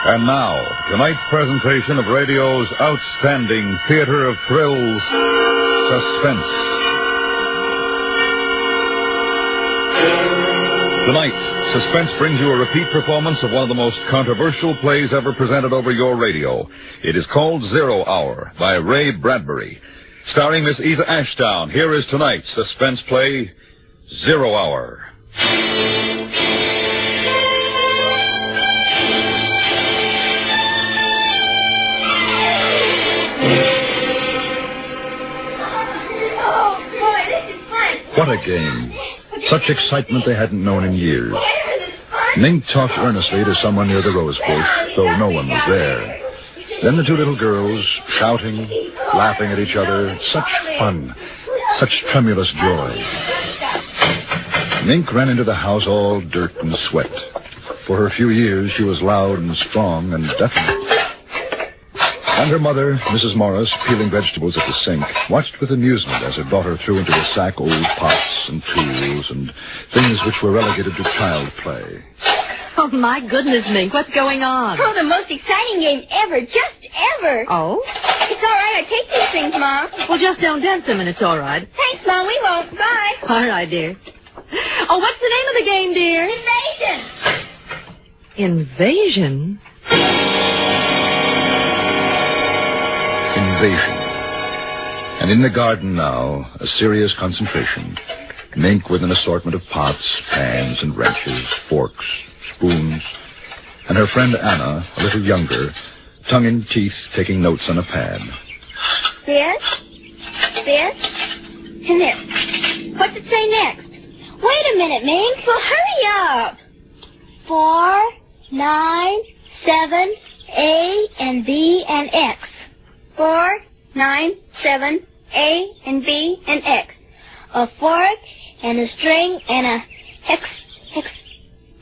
And now, tonight's presentation of radio's outstanding theater of thrills, Suspense. Tonight, Suspense brings you a repeat performance of one of the most controversial plays ever presented over your radio. It is called 0 Hour by Ray Bradbury. Starring Miss Isa Ashdown, here is tonight's suspense play, 0 Hour. What a game. Such excitement they hadn't known in years. Mink talked earnestly to someone near the rose bush, though no one was there. Then the two little girls, shouting, laughing at each other. Such fun. Such tremulous joy. Mink ran into the house all dirt and sweat. For her few years, she was loud and strong and definite. And her mother, Mrs. Morris, peeling vegetables at the sink, watched with amusement as her daughter threw into a sack old pots and tools and things which were relegated to child play. Oh, my goodness, Mink, what's going on? Oh, the most exciting game ever, just ever. Oh? It's all right, I take these things, Mom. Well, just don't dent them and it's all right. Thanks, Mom, we won't. Bye. All right, dear. Oh, what's the name of the game, dear? Invasion. Invasion? Invasion. And in the garden now, a serious concentration. Mink with an assortment of pots, pans, and wrenches, forks, spoons, and her friend Anna, a little younger, tongue in teeth, taking notes on a pad. This, and this. What's it say next? Wait a minute, Mink. Well, hurry up. 4, 9, 7, A, and B, and X. 4, 9, 7, A, and B, and X. A fork and a string and a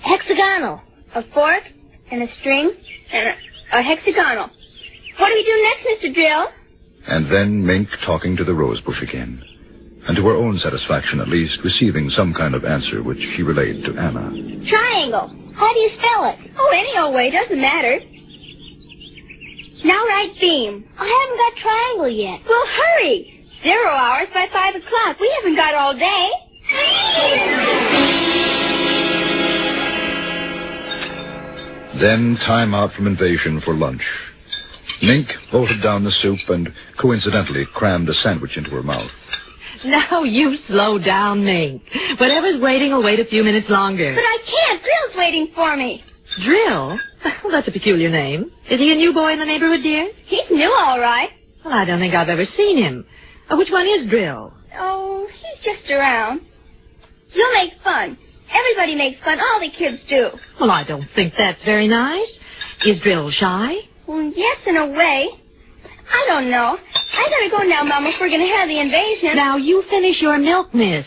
hexagonal. A fork and a string and a hexagonal. What do we do next, Mr. Drill? And then Mink talking to the rose bush again. And to her own satisfaction, at least, receiving some kind of answer which she relayed to Anna. Triangle. How do you spell it? Oh, any old way. Doesn't matter. Now write beam. I haven't got triangle yet. Well, hurry. 0 hours by 5 o'clock. We haven't got all day. Then time out from Invasion for lunch. Mink bolted down the soup and coincidentally crammed a sandwich into her mouth. Now you slow down, Mink. Whatever's waiting will wait a few minutes longer. But I can't. Drill's waiting for me. Drill? Well, that's a peculiar name. Is he a new boy in the neighborhood, dear? He's new, all right. Well, I don't think I've ever seen him. Which one is Drill? Oh, he's just around. You'll make fun. Everybody makes fun. All the kids do. Well, I don't think that's very nice. Is Drill shy? Well, yes, in a way. I don't know. I gotta go now, Mama, if we're gonna have the invasion. Now, you finish your milk, miss.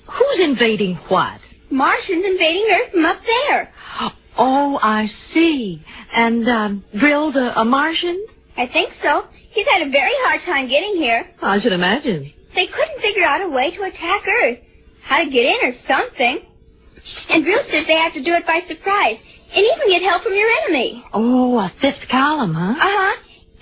Who's invading what? Martians invading Earth from up there. Oh, I see. And, Drill's a Martian? I think so. He's had a very hard time getting here. I should imagine. They couldn't figure out a way to attack Earth. How to get in or something. And Drill says they have to do it by surprise. And even get help from your enemy. Oh, a fifth column, huh? Uh-huh.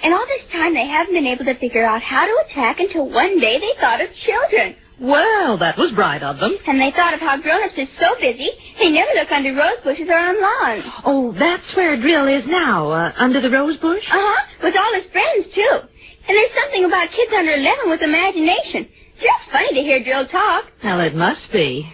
And all this time they haven't been able to figure out how to attack until one day they thought of children. Well, that was bright of them. And they thought of how grown-ups are so busy, they never look under rose bushes or on lawns. Oh, that's where Drill is now, under the rose bush? Uh-huh, with all his friends, too. And there's something about kids under 11 with imagination. Just funny to hear Drill talk. Well, it must be.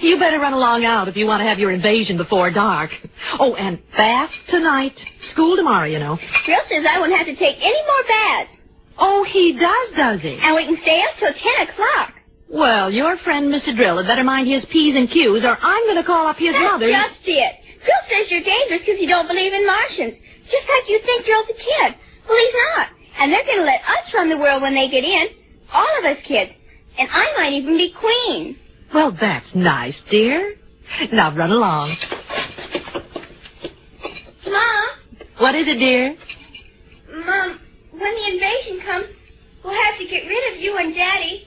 You better run along out if you want to have your invasion before dark. Oh, and bath tonight. School tomorrow, you know. Drill says I won't have to take any more baths. Oh, he does he? And we can stay up till 10 o'clock. Well, your friend, Mr. Drill, had better mind his P's and Q's, or I'm going to call up his mother. That's just it. Drill says you're dangerous because you don't believe in Martians. Just like you think Drill's a kid. Well, he's not. And they're going to let us run the world when they get in. All of us kids. And I might even be queen. Well, that's nice, dear. Now run along. Mom. What is it, dear? Mom, when the invasion comes, we'll have to get rid of you and Daddy.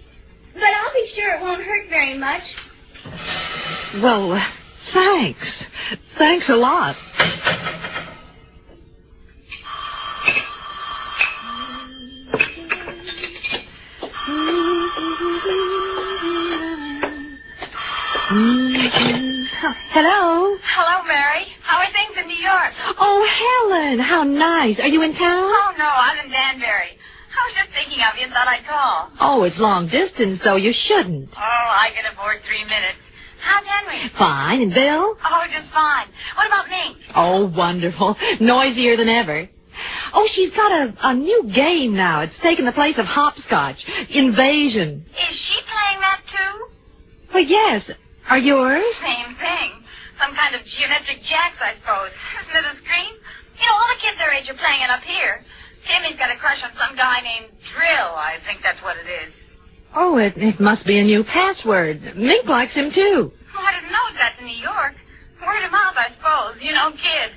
But I'll be sure it won't hurt very much. Well, thanks. Thanks a lot. Hello? Hello, Mary. How are things in New York? Oh, Helen, how nice. Are you in town? Oh, no, I'm in Danbury. I was just thinking of you and thought I'd call. Oh, it's long distance, so you shouldn't. Oh, I can afford 3 minutes. How's Henry? Fine. And Bill? Oh, just fine. What about Mink? Oh, wonderful. Noisier than ever. Oh, she's got a new game now. It's taken the place of hopscotch. Invasion. Is she playing that, too? Well, yes. Are yours? Same thing. Some kind of geometric jacks, I suppose. Isn't it a scream? You know, all the kids their age are playing it up here. Timmy's got a crush on some guy named Drill. I think that's what it is. Oh, it must be a new password. Mink likes him, too. Oh, I didn't know that's in New York. Word of mouth, I suppose. You know, kids.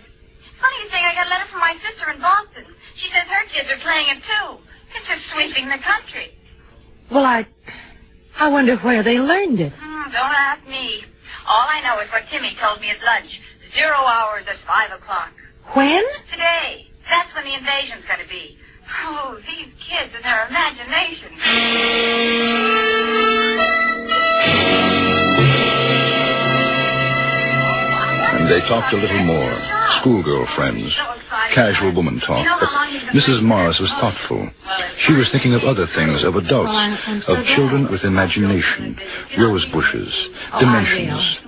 Funny you say, I got a letter from my sister in Boston. She says her kids are playing it, too. It's just sweeping the country. Well, I wonder where they learned it. Don't ask me. All I know is what Timmy told me at lunch. 0 hours at 5 o'clock. When? Today. That's when the invasion's going to be. Oh, these kids and their imagination. And they talked a little more. Schoolgirl friends. Casual woman talk. But Mrs. Morris was thoughtful. She was thinking of other things, of adults, of children with imagination, rose bushes, dimensions.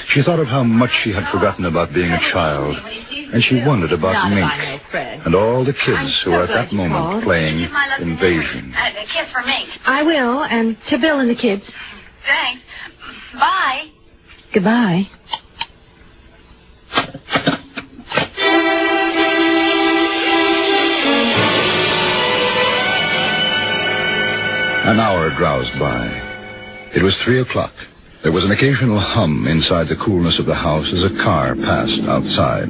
She thought of how much she had forgotten about being a child, and she wondered about Mink and all the kids who were at that moment playing Invasion. A kiss for Mink. I will, and to Bill and the kids. Thanks. Bye. Goodbye. An hour drowsed by. It was 3 o'clock. There was an occasional hum inside the coolness of the house as a car passed outside.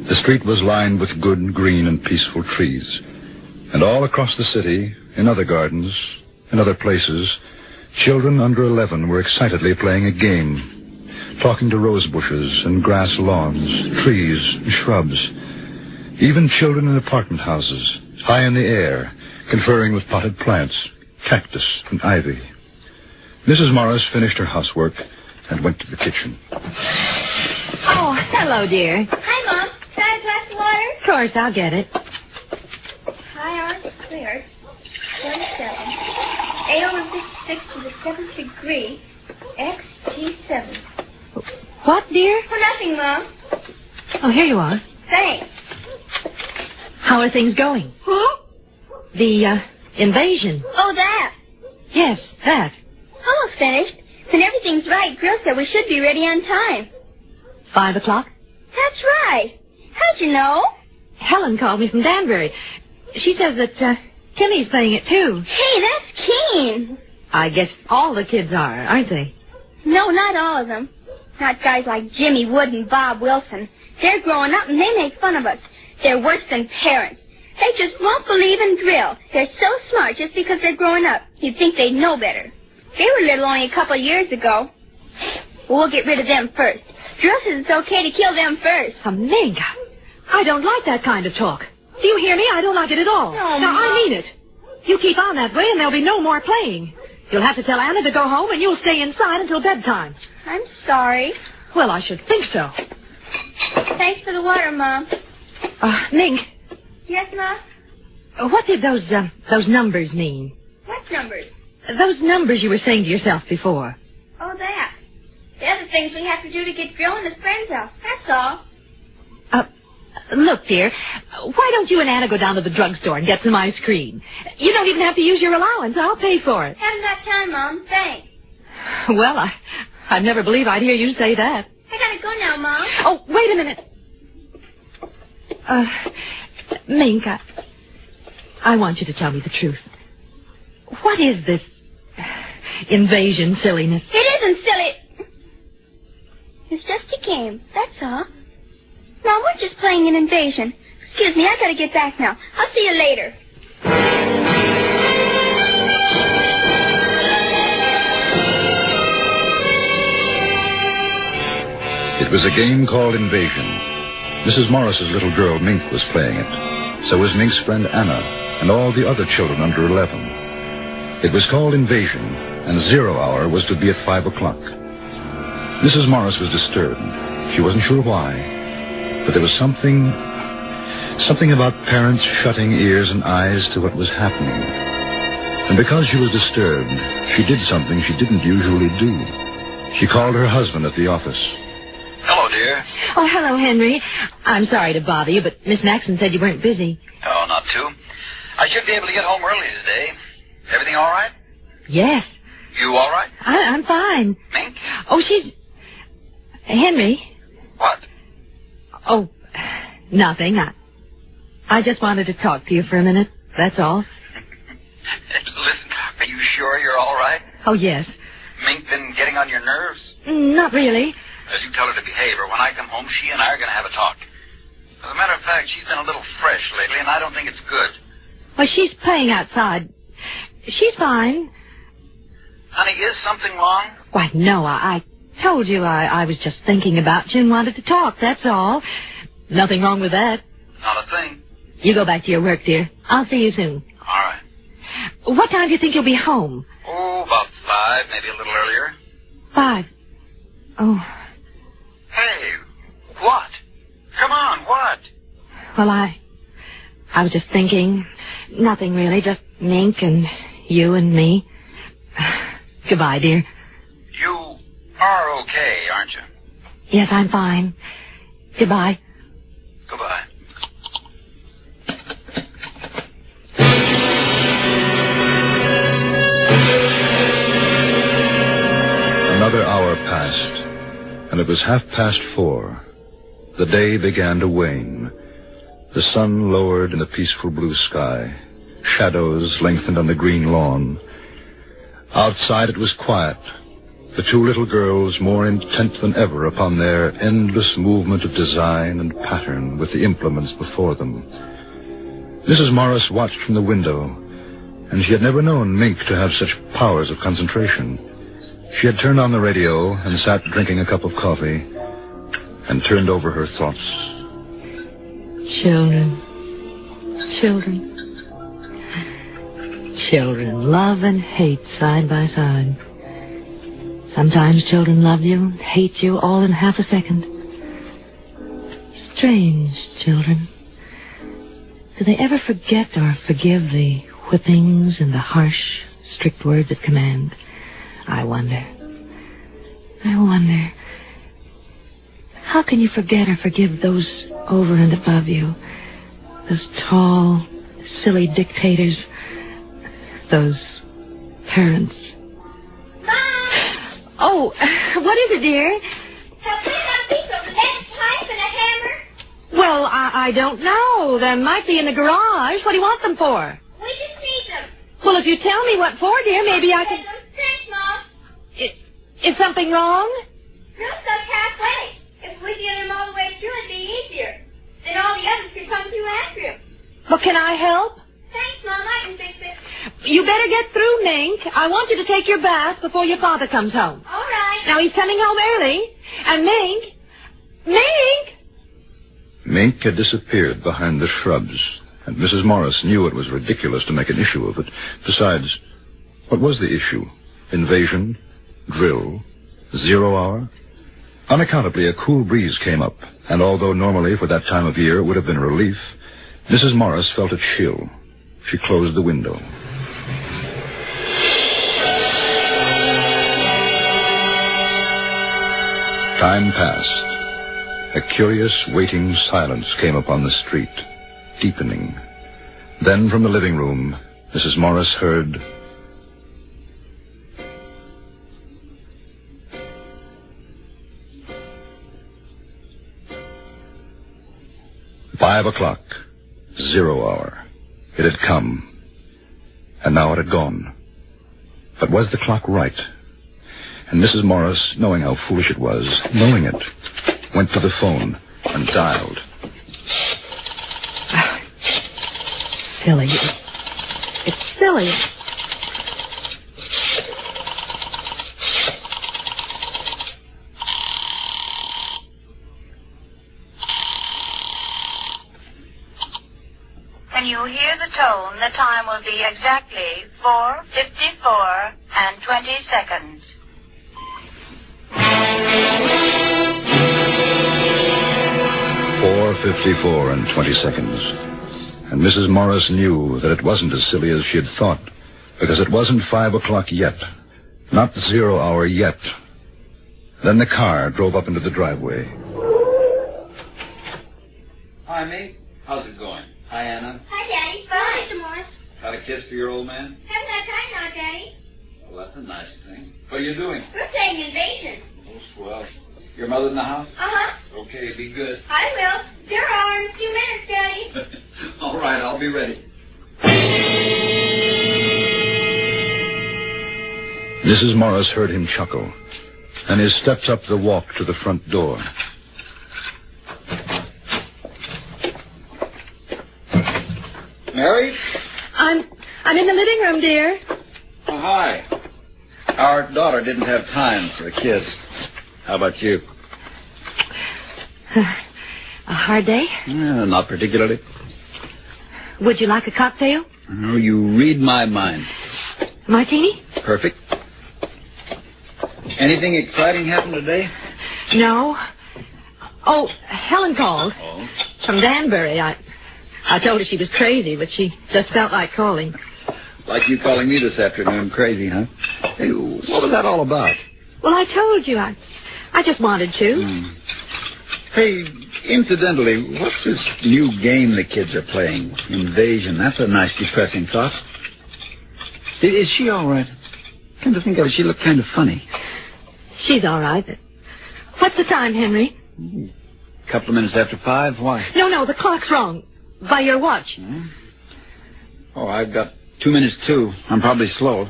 The street was lined with good, green, and peaceful trees. And all across the city, in other gardens, in other places, children under 11 were excitedly playing a game, talking to rose bushes and grass lawns, trees and shrubs. Even children in apartment houses, high in the air, conferring with potted plants, cactus and ivy. Mrs. Morris finished her housework and went to the kitchen. Oh, hello, dear. Hi, Mom. Can I have a glass of water? Of course, I'll get it. Pi r squared, 27. A over 56 to the 7th degree, x t7. What, dear? Oh, nothing, Mom. Oh, here you are. Thanks. How are things going? Huh? The, invasion. Oh, that. Yes, that. Almost finished. When everything's right, Grill said we should be ready on time. 5 o'clock? That's right. How'd you know? Helen called me from Danbury. She says that, Timmy's playing it, too. Hey, that's keen. I guess all the kids are, aren't they? No, not all of them. Not guys like Jimmy Wood and Bob Wilson. They're growing up and they make fun of us. They're worse than parents. They just won't believe in drill. They're so smart just because they're growing up. You'd think they'd know better. They were little only a couple of years ago. Well, we'll get rid of them first. Drill says it's okay to kill them first. Mink, I don't like that kind of talk. Do you hear me? I don't like it at all. No, now, Mom. I mean it. You keep on that way and there'll be no more playing. You'll have to tell Anna to go home and you'll stay inside until bedtime. I'm sorry. Well, I should think so. Thanks for the water, Mom. Mink, Yes, Mom? what did those numbers mean? What numbers? Those numbers you were saying to yourself before. Oh, that. The other things we have to do to get Drill and his friends out. That's all. Look, dear, why don't you and Anna go down to the drugstore and get some ice cream? You don't even have to use your allowance. I'll pay for it. Haven't got time, Mom. Thanks. Well, I'd never believe I'd hear you say that. I gotta go now, Mom. Oh, wait a minute. Mink, I want you to tell me the truth. What is this invasion silliness? It isn't silly. It's just a game. That's all. Mom, we're just playing an invasion. Excuse me, I gotta get back now. I'll see you later. It was a game called Invasion. Mrs. Morris's little girl, Mink, was playing it. So was Mink's friend Anna and all the other children under 11. It was called Invasion, and 0 hour was to be at 5 o'clock. Mrs. Morris was disturbed. She wasn't sure why, but there was something about parents shutting ears and eyes to what was happening. And because she was disturbed, she did something she didn't usually do. She called her husband at the office. Hello, dear. Oh, hello, Henry. I'm sorry to bother you, but Miss Maxon said you weren't busy. Oh, not too. I should be able to get home early today. Everything all right? Yes. You all right? I'm fine. Mink? Oh, she's... Henry? What? Oh, nothing. I just wanted to talk to you for a minute. That's all. Listen, are you sure you're all right? Oh, yes. Mink been getting on your nerves? Not really. Well, you tell her to behave, or when I come home, she and I are going to have a talk. As a matter of fact, she's been a little fresh lately, and I don't think it's good. Well, she's playing outside. She's fine. Honey, is something wrong? Why, no, I told you I was just thinking about you and wanted to talk, that's all. Nothing wrong with that. Not a thing. You go back to your work, dear. I'll see you soon. All right. What time do you think you'll be home? Oh, about 5, maybe a little earlier. 5. Oh. Hey, what? Come on, what? Well, I was just thinking. Nothing really, just Mink and you and me. Goodbye, dear. You are okay, aren't you? Yes, I'm fine. Goodbye. Goodbye. Another hour passed, and it was 4:30. The day began to wane. The sun lowered in the peaceful blue sky. Shadows lengthened on the green lawn. Outside it was quiet. The two little girls more intent than ever upon their endless movement of design and pattern with the implements before them. Mrs. Morris watched from the window, and she had never known Mink to have such powers of concentration. She had turned on the radio and sat drinking a cup of coffee and turned over her thoughts. Children. Children love and hate side by side. Sometimes children love you and hate you all in half a second. Strange children. Do they ever forget or forgive the whippings and the harsh, strict words of command? I wonder. How can you forget or forgive those over and above you? Those tall, silly dictators. Those parents. Mom! Oh, what is it, dear? Have we got a piece of lead pipe and a hammer? Well, I don't know. There might be in the garage. What do you want them for? We just need them. Well, if you tell me what for, dear, maybe I can... Thanks, Mom. Is something wrong? No, stuck halfway. If we get him all the way through, it'd be easier. Then all the others could come through after him. Well, can I help? Thanks, Mom. I can fix it. You better get through, Mink. I want you to take your bath before your father comes home. All right. Now, he's coming home early. And Mink! Mink had disappeared behind the shrubs, and Mrs. Morris knew it was ridiculous to make an issue of it. Besides, what was the issue? Invasion? Drill? 0 hour? Unaccountably, a cool breeze came up, and although normally for that time of year it would have been a relief, Mrs. Morris felt a chill. She closed the window. Time passed. A curious, waiting silence came upon the street, deepening. Then from the living room, Mrs. Morris heard... "5:00, 0 hour. It had come, and now it had gone. But was the clock right? And Mrs. Morris, knowing how foolish it was, knowing it, went to the phone and dialed. Silly. It's silly. When you hear the tone, the time will be exactly 4:54 and 20 seconds. 12:54 and 20 seconds. And Mrs. Morris knew that it wasn't as silly as she had thought, because it wasn't 5 o'clock yet. Not the 0 hour yet. Then the car drove up into the driveway. Hi, mate. How's it going? Hi, Anna. Hi, Daddy. Bye, Mr. Morris. Got a kiss for your old man? Haven't had time now, Daddy. Well, that's a nice thing. What are you doing? We're playing Invasion. Oh, swell. Your mother in the house? Uh-huh. Okay, be good. I will. There are in a few minutes, Daddy. All right, I'll be ready. Mrs. Morris heard him chuckle, and his steps up the walk to the front door. Mary? I'm in the living room, dear. Oh, hi. Our daughter didn't have time for a kiss. How about you? A hard day? Not particularly. Would you like a cocktail? Oh, you read my mind. Martini? Perfect. Anything exciting happened today? No. Oh, Helen called. Oh. From Danbury. I told her she was crazy, but she just felt like calling. Like you calling me this afternoon crazy, huh? Hey, what was that all about? Well, I told you. I just wanted to. Hey, incidentally, what's this new game the kids are playing? Invasion. That's a nice, depressing thought. Is she all right? Come to think of it, she looked kind of funny. She's all right. What's the time, Henry? A couple of minutes after 5. Why? No, the clock's wrong. By your watch. Oh, I've got 2 minutes, too. I'm probably slow.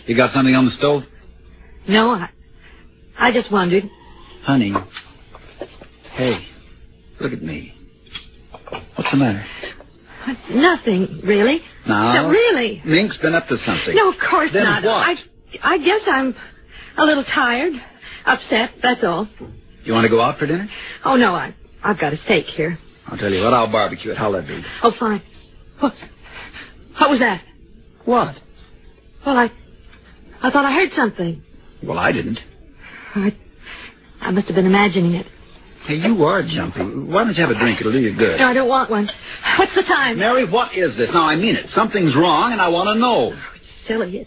You got something on the stove? No, I just wondered. Honey. Hey, look at me. What's the matter? Nothing, really. No, really. Mink's been up to something. No, of course then not. What? I guess I'm a little tired, upset, that's all. You want to go out for dinner? Oh, no, I've got a steak here. I'll tell you what, I'll barbecue it. How'll that be? Oh, fine. What was that? What? Well, I thought I heard something. Well, I didn't. I must have been imagining it. Hey, you are jumpy. Why don't you have a drink? It'll do you good. No, I don't want one. What's the time? Mary, what is this? Now, I mean it. Something's wrong, and I want to know. Oh, it's silly.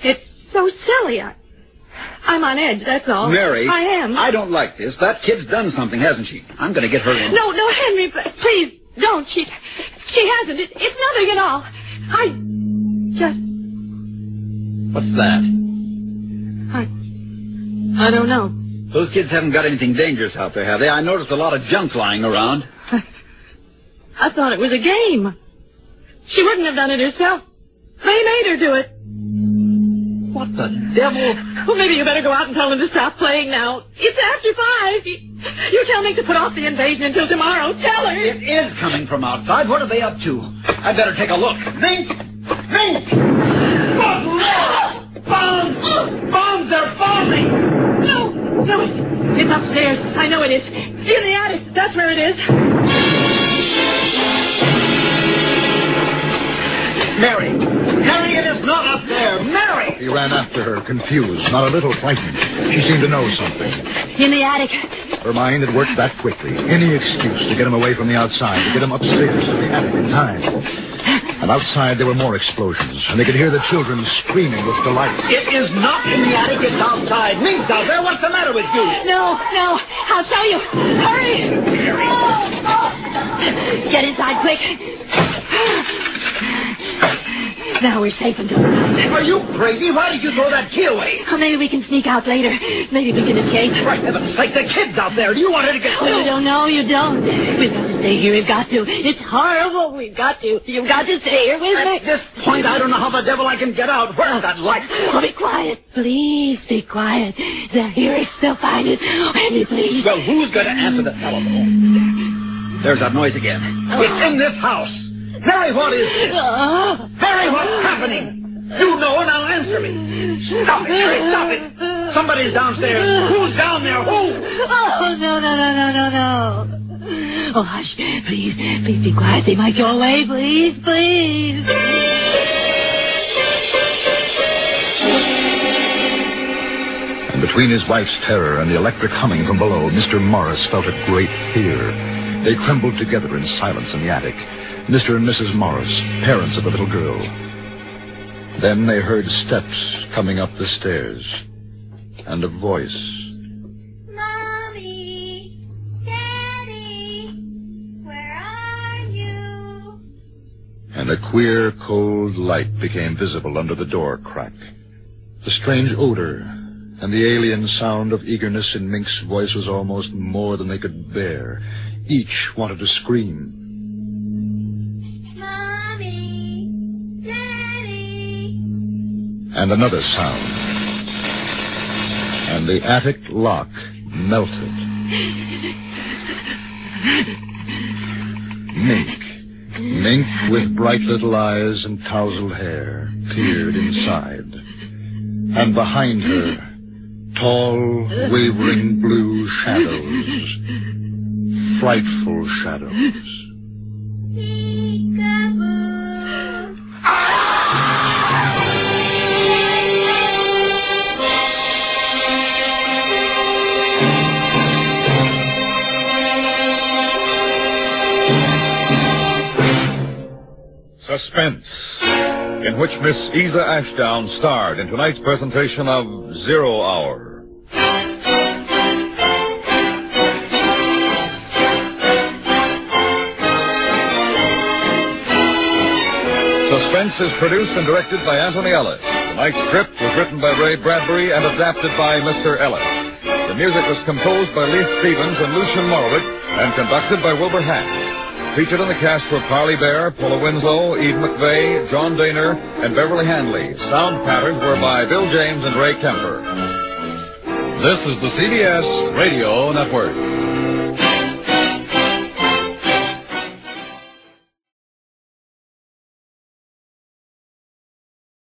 It's so silly. I'm on edge, that's all. Mary. I am. I don't like this. That kid's done something, hasn't she? I'm going to get her in. No, Henry, please, don't. She hasn't. It's nothing at all. I just... What's that? I don't know. Those kids haven't got anything dangerous out there, have they? I noticed a lot of junk lying around. I thought it was a game. She wouldn't have done it herself. They made her do it. What the devil? Well, maybe you better go out and tell them to stop playing now. It's after 5. You tell me to put off the invasion until tomorrow. Tell her. It is coming from outside. What are they up to? I better take a look. Mink! Mink! Good Lord! Bombs! Bombs! They're bombing! No, it's upstairs. I know it is. In the attic. That's where it is. Mary! Mary, it is not up there! Mary! He ran after her, confused, not a little frightened. She seemed to know something. In the attic. Her mind had worked that quickly. Any excuse to get him away from the outside, to get him upstairs to the attic in time. And outside there were more explosions, and they could hear the children screaming with delight. It is not in the attic, it's outside. Mink's out there. What's the matter with you? No. I'll show you. Hurry! Mary! Get inside, quick. Now we're safe until the night. Are you crazy? Why did you throw that key away? Oh, maybe we can sneak out later. Maybe we can escape. For heaven's sake, the kid's out there. Do you want her to get killed? No, you don't. We've got to stay here. We've got to. It's horrible. We've got to. You've got to stay here with me. At this point, I don't know how the devil I can get out. Where's that light? Oh, be quiet. Please be quiet. They'll hear us. They'll find us. Henry, please. Well, who's going to answer the telephone? There's that noise again. It's in this house. Mary, what is this? Mary, what's happening? You know and I'll answer me. Stop it, Mary, stop it. Somebody's downstairs. Who's down there? Who? Oh, no. Oh, hush. Please be quiet. They might go away. Please. And between his wife's terror and the electric humming from below, Mr. Morris felt a great fear. They trembled together in silence in the attic. Mr. and Mrs. Morris, parents of the little girl. Then they heard steps coming up the stairs, and a voice. Mommy, Daddy, where are you? And a queer, cold light became visible under the door crack. The strange odor and the alien sound of eagerness in Mink's voice was almost more than they could bear. Each wanted to scream. Mommy, Daddy. And another sound. And the attic lock melted. Mink, with bright little eyes and tousled hair, peered inside. And behind her, tall, wavering blue shadows. Frightful shadows. Peekaboo. Suspense, in which Miss Isa Ashdown starred in tonight's presentation of 0 Hour. Suspense is produced and directed by Anthony Ellis. Tonight's script was written by Ray Bradbury and adapted by Mr. Ellis. The music was composed by Lee Stevens and Lucian Morovic and conducted by Wilbur Hatch. Featured in the cast were Parley Bear, Paula Winslow, Eve McVeigh, John Daner, and Beverly Hanley. Sound patterns were by Bill James and Ray Kemper. This is the CBS Radio Network.